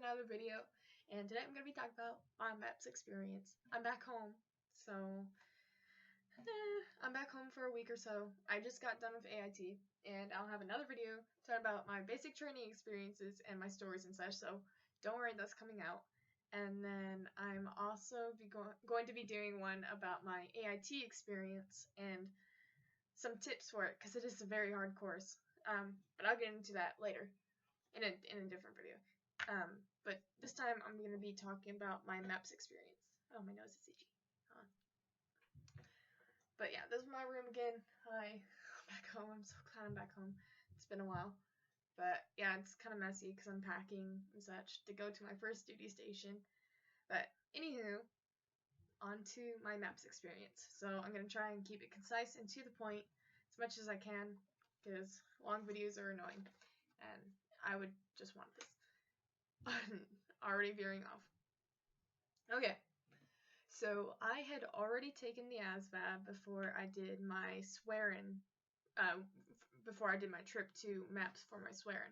another video, and today I'm going to be talking about my Meps experience. I'm back home, so I'm back home for a week or so. I just got done with AIT, and I'll have another video talking about my basic training experiences and my stories and such, so don't worry, that's coming out. And then I'm also going to be doing one about my AIT experience and some tips for it, because it is a very hard course. But I'll get into that later in a different video. But this time I'm going to be talking about my Meps experience. Oh, my nose is itchy. But yeah, this is my room again. Hi, I'm back home. I'm so glad I'm back home. It's been a while. But yeah, it's kind of messy because I'm packing and such to go to my first duty station. But anywho, on to my Meps experience. So I'm going to try and keep it concise and to the point as much as I can, because long videos are annoying and I would just want this. Already veering off. Okay, so I had already taken the ASVAB before I did my swearing, before I did my trip to Meps for my swearing.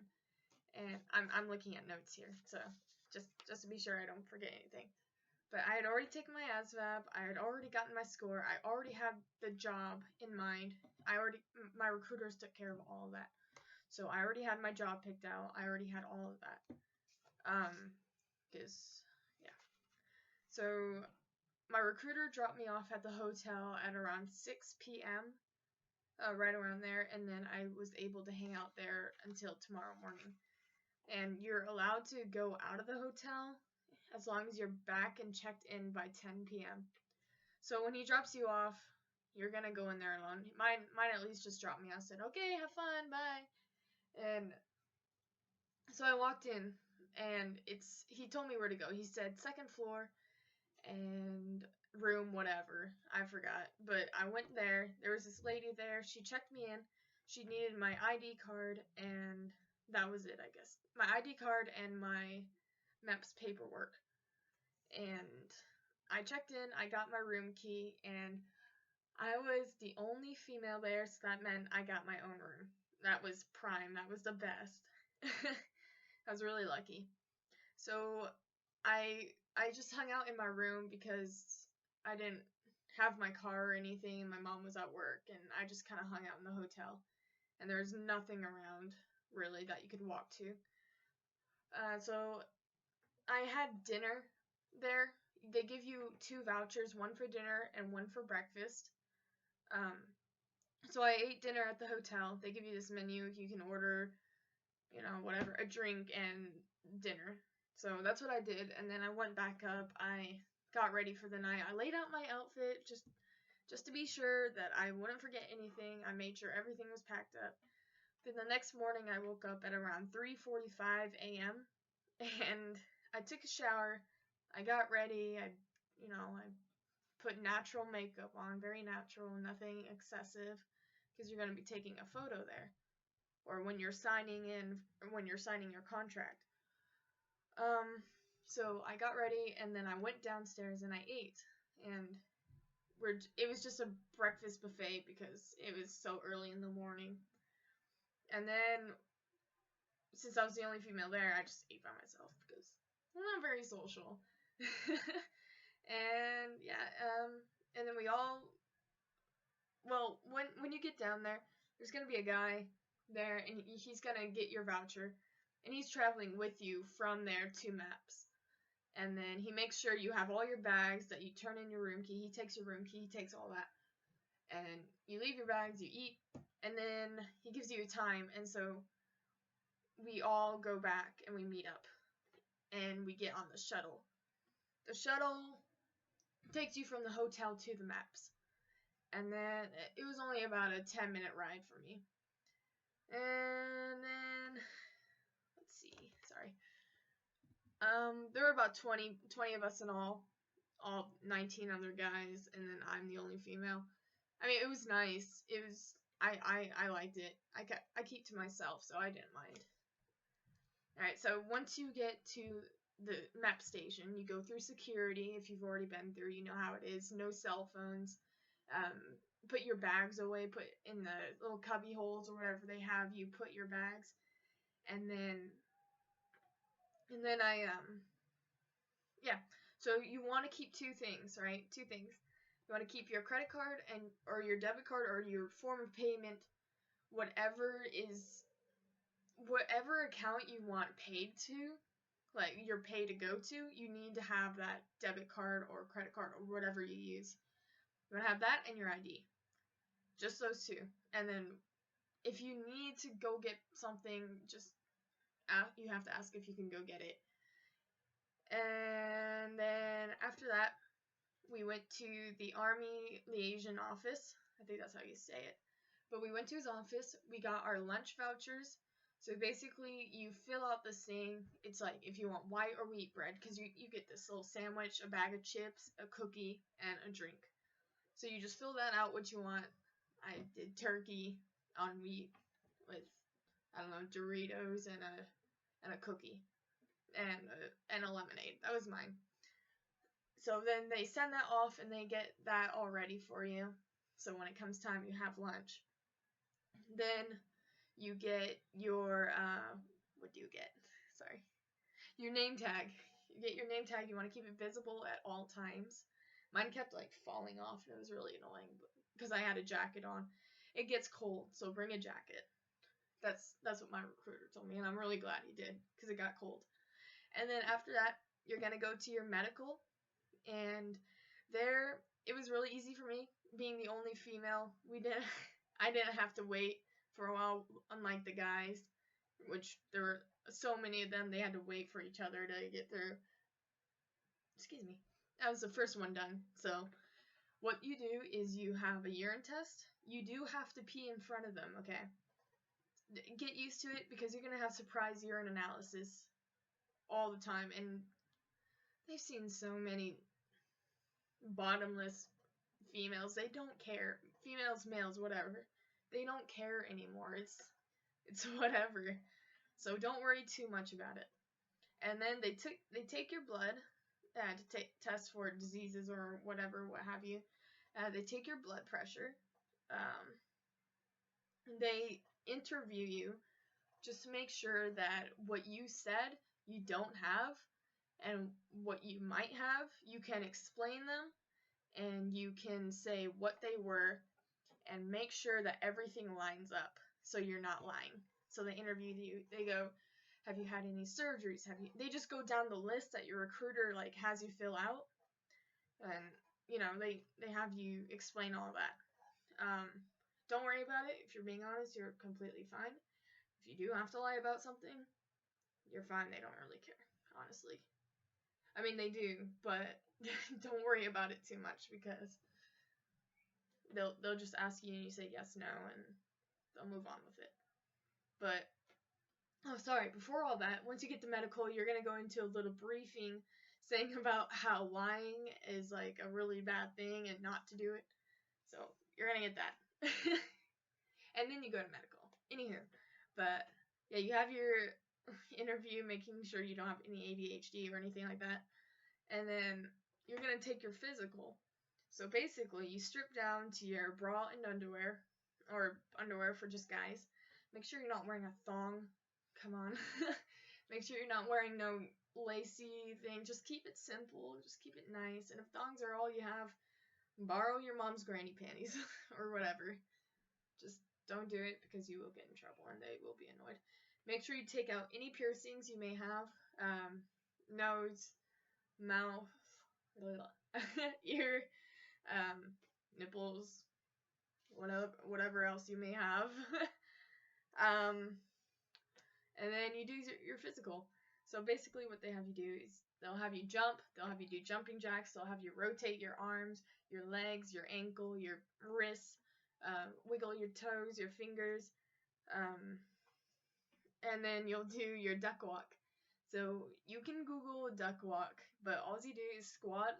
And I'm looking at notes here, so just to be sure I don't forget anything. But I had already taken my ASVAB, I had already gotten my score, I already had the job in mind. My recruiters took care of all of that. So I already had my job picked out, I already had all of that. Yeah. So my recruiter dropped me off at the hotel at around 6 p.m., right around there, and then I was able to hang out there until tomorrow morning. And you're allowed to go out of the hotel as long as you're back and checked in by 10 p.m. So when he drops you off, you're gonna go in there alone. Mine at least just dropped me. I said, okay, have fun, bye. And so I walked in, and he told me where to go. He said second floor and room whatever, I forgot. But I went there. There was this lady there. She checked me in. She needed my ID card, and that was it, I guess. My ID card and my Meps paperwork. And I checked in. I got my room key, and I was the only female there, so that meant I got my own room. That was prime. That was the best. I was really lucky. So I just hung out in my room because I didn't have my car or anything, and my mom was at work, and I just kind of hung out in the hotel. And there was nothing around, really, that you could walk to. So I had dinner there. They give you 2 vouchers, one for dinner and one for breakfast. So I ate dinner at the hotel. They give you this menu. You can order, whatever, a drink and dinner. So that's what I did, and then I went back up. I got ready for the night. I laid out my outfit just to be sure that I wouldn't forget anything. I made sure everything was packed up. Then the next morning I woke up at around 3:45 a.m. and I took a shower. I got ready. I put natural makeup on, very natural, nothing excessive, because you're going to be taking a photo there, or when you're signing your contract. So I got ready, and then I went downstairs and I ate, and it was just a breakfast buffet because it was so early in the morning. And then, since I was the only female there, I just ate by myself because I'm not very social. And yeah, and then when you get down there, there's gonna be a guy there, and he's gonna get your voucher, and he's traveling with you from there to Meps. And then he makes sure you have all your bags, that you turn in your room key. He takes your room key, he takes all that. And you leave your bags, you eat, and then he gives you a time, and so we all go back and we meet up. And we get on the shuttle. The shuttle takes you from the hotel to the Meps. And then it was only about a 10-minute ride for me. And then, let's see, sorry. There were about 20 of us in all 19 other guys, and then I'm the only female. I mean, it was nice. It was, I liked it. I keep to myself, so I didn't mind. Alright, so once you get to the Mep station, you go through security. If you've already been through, you know how it is. No cell phones. Put your bags away. Put in the little cubby holes or whatever they have. You put your bags, and then And then yeah. So you want to keep two things, right? Two things. You want to keep your credit card and or your debit card or your form of payment, whatever is whatever account you want paid to, like your pay to go to, you need to have that debit card or credit card or whatever you use. You want to have that and your ID. Just those two. And then if you need to go get something, just you have to ask if you can go get it. And then after that, we went to the Army liaison office. I think that's how you say it. But we went to his office. We got our lunch vouchers. So basically, you fill out this thing. It's like if you want white or wheat bread, because you get this little sandwich, a bag of chips, a cookie, and a drink. So you just fill that out what you want. I did turkey on wheat with, I don't know, Doritos and a cookie and a lemonade. That was mine. So then they send that off and they get that all ready for you. So when it comes time, you have lunch. Then you get your, what do you get? Sorry. Your name tag. You get your name tag. You want to keep it visible at all times. Mine kept like falling off and it was really annoying because I had a jacket on. It gets cold, so bring a jacket. That's what my recruiter told me, and I'm really glad he did because it got cold. And then after that, you're gonna go to your medical, and there it was really easy for me being the only female. I didn't have to wait for a while, unlike the guys, which there were so many of them. They had to wait for each other to get their. Excuse me. That was the first one done. So what you do is you have a urine test. You do have to pee in front of them, okay? Get used to it because you're going to have surprise urine analysis all the time. And they've seen so many bottomless females. They don't care. Females, males, whatever. They don't care anymore. It's whatever. So don't worry too much about it. And then they take your blood to test for diseases or whatever, what have you. They take your blood pressure. They interview you just to make sure that what you said you don't have and what you might have, you can explain them and you can say what they were and make sure that everything lines up so you're not lying. So they interview you. They go, have you had any surgeries? They just go down the list that your recruiter like has you fill out, and they have you explain all that. Don't worry about it. If you're being honest, you're completely fine. If you do have to lie about something, you're fine. They don't really care, honestly. I mean, they do, but don't worry about it too much because they'll just ask you and you say yes, no, and they'll move on with it. But before all that, once you get to medical, you're gonna go into a little briefing saying about how lying is like a really bad thing and not to do it. So you're gonna get that. And then you go to medical. Anywho, but yeah, you have your interview, making sure you don't have any ADHD or anything like that. And then you're gonna take your physical. So basically, you strip down to your bra and underwear, or underwear for just guys. Make sure you're not wearing a thong. Come on. Make sure you're not wearing no lacy thing. Just keep it simple. Just keep it nice. And if thongs are all you have, borrow your mom's granny panties or whatever. Just don't do it because you will get in trouble and they will be annoyed. Make sure you take out any piercings you may have. Nose, mouth, ear, nipples, whatever else you may have. And then you do your physical. So basically what they have you do is they'll have you jump, they'll have you do jumping jacks, they'll have you rotate your arms, your legs, your ankle, your wrists, wiggle your toes, your fingers, and then you'll do your duck walk. So you can Google duck walk, but all you do is squat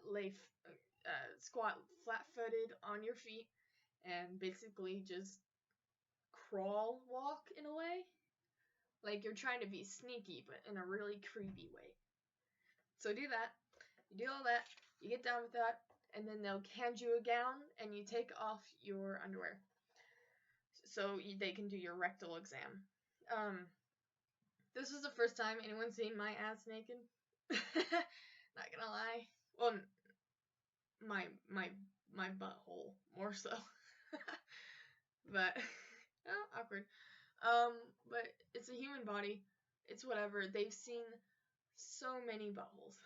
flat-footed on your feet, and basically just crawl walk in a way. Like you're trying to be sneaky, but in a really creepy way. So do that. You do all that. You get done with that, and then they'll hand you a gown, and you take off your underwear. So they can do your rectal exam. This was the first time anyone's seen my ass naked. Not gonna lie. Well, my my my butthole more so. But oh, awkward. But it's a human body. It's whatever. They've seen so many buttholes.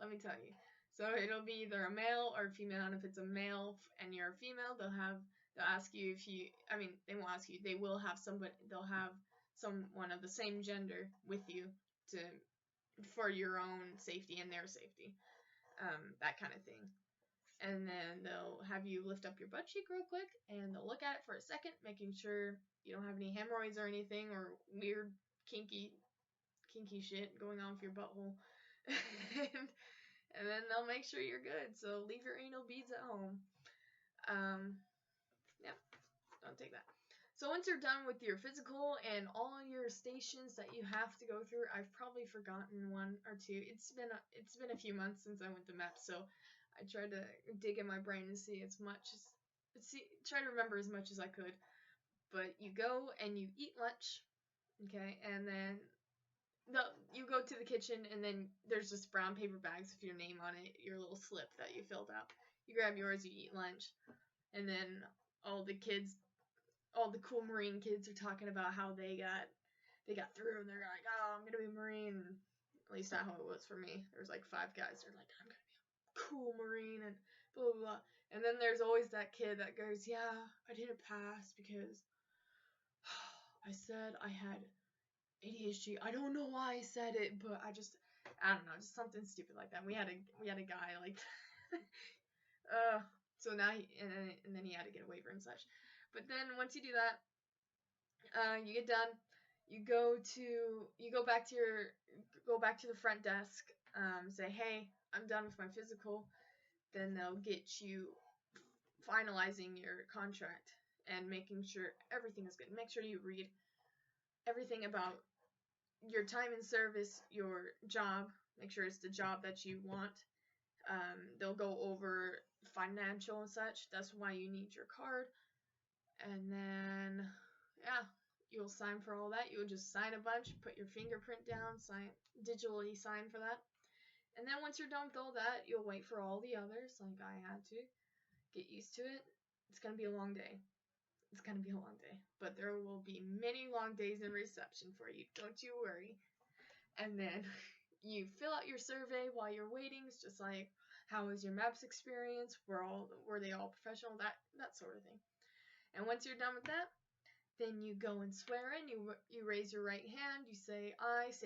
Let me tell you. So it'll be either a male or a female, and if it's a male and you're a female, they'll ask you if you. I mean, they won't ask you. They will have somebody. They'll have someone of the same gender with you to for your own safety and their safety. That kind of thing. And then they'll have you lift up your butt cheek real quick, and they'll look at it for a second, making sure you don't have any hemorrhoids or anything, or weird kinky shit going on with your butthole. And then they'll make sure you're good. So leave your anal beads at home. Yeah, don't take that. So once you're done with your physical and all your stations that you have to go through, I've probably forgotten one or two. It's been a few months since I went to Meps, so I tried to dig in my brain and try to remember as much as I could. But you go and you eat lunch, okay, and then you go to the kitchen, and then there's just brown paper bags with your name on it, your little slip that you filled out. You grab yours, you eat lunch, and then all the cool Marine kids are talking about how they got through, and they're like, oh, I'm gonna be a Marine. At least that's how it was for me. There was like 5 guys that are like, I'm gonna be a cool Marine, and blah blah blah. And then there's always that kid that goes, yeah, I didn't pass because I said I had ADHD. I don't know why I said it, but I don't know, just something stupid like that. We had a guy like, so now and then he had to get a waiver and such. But then once you do that, you get done. You go back to the front desk. Say, hey, I'm done with my physical. Then they'll get you finalizing your contract and making sure everything is good. Make sure you read everything about your time in service, your job. Make sure it's the job that you want. They'll go over financial and such. That's why you need your card. And then, yeah, you'll sign for all that. You'll just sign a bunch, put your fingerprint down, digitally sign for that. And then once you're done with all that, you'll wait for all the others, like I had to. Get used to it. It's going to be a long day. It's going to be a long day. But there will be many long days in reception for you. Don't you worry. And then you fill out your survey while you're waiting. It's just like, how was your Meps experience? Were they all professional? That sort of thing. And once you're done with that, then you go and swear in. You raise your right hand. You say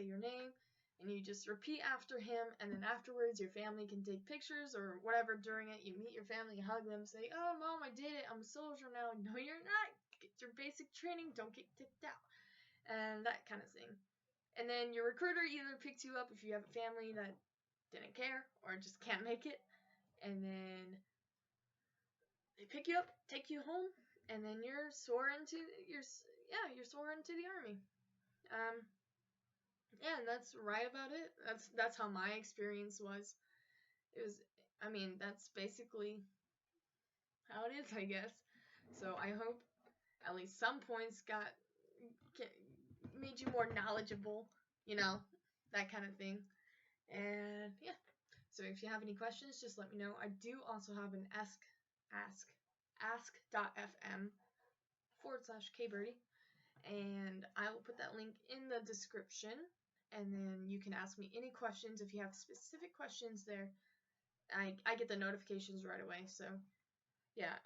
your name, and you just repeat after him. And then afterwards, your family can take pictures or whatever during it. You meet your family, hug them, say, "Oh, Mom, I did it. I'm a soldier now." No, you're not. Get your basic training. Don't get tipped out, and that kind of thing. And then your recruiter either picks you up if you have a family that didn't care or just can't make it, and then they pick you up, take you home, and then you're sworn into the army. Yeah, and that's right about it. That's how my experience was. That's basically how it is, I guess. So I hope at least some points made you more knowledgeable, that kind of thing. And yeah. So if you have any questions, just let me know. I do also have an ask.fm/kbirdie, and I will put that link in the description, and then you can ask me any questions if you have specific questions there. I get the notifications right away, so yeah.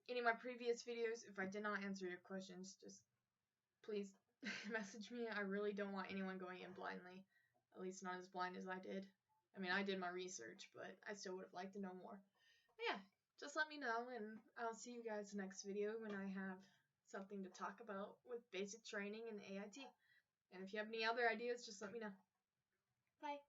Any of my previous videos, if I did not answer your questions, just please message me. I really don't want anyone going in blindly, at least not as blind as I did. I mean, I did my research, but I still would have liked to know more. But yeah, just let me know, and I'll see you guys next video when I have something to talk about with basic training and AIT. And if you have any other ideas, just let me know. Bye.